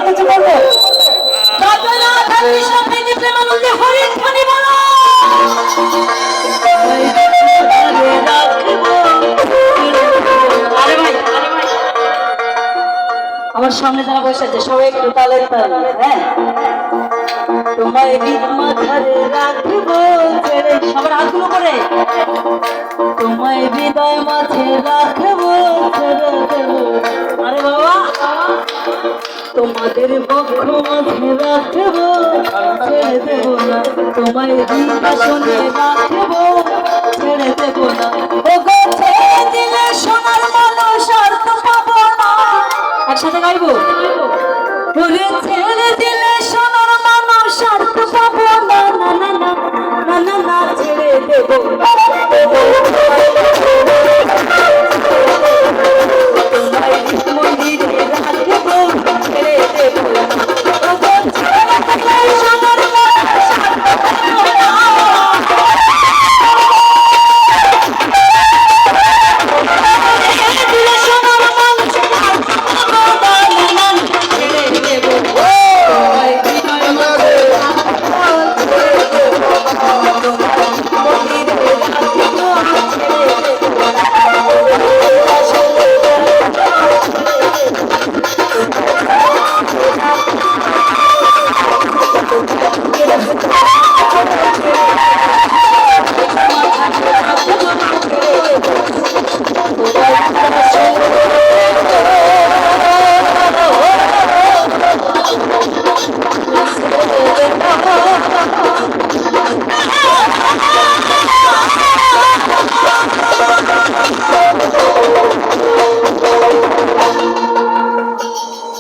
কিছু বলবো জগন্নাথ কৃষ্ণ প্রেমে প্রেমানন্দে হরি ধ্বনি বলো। আরে ভাই আমার সামনে যারা বসে আছে সবাই একটু তালের তাল। হ্যাঁ তোমায় মাথারে রাখবো ছেড়ে সবার হাতগুলো করে তোমায় হৃদয় মাঝে রাখবো ছেড়ে দেবো। আরে বাবা তোমাদের পক্ষ মাঝে রাখবো ছেড়ে দেবো না তোমায় সিংহাসনে রাখবো ছেড়ে দেবো না। ওগো ছেড়ে দিলে সোনার মানুষ আর তো পাবো না। একসাথে গাইবো ওরে ছেড়ে দিলে সোনার মানুষ আর তো পাবো না না না না না না না ছেড়ে দেবো তোমায় মন্দিরে রাখবো ছেড়ে দেবো ওগো ছেড়ে দিলে সোনার মানুষ আর তো পাবো না।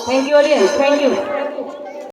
Thank you audience, thank you.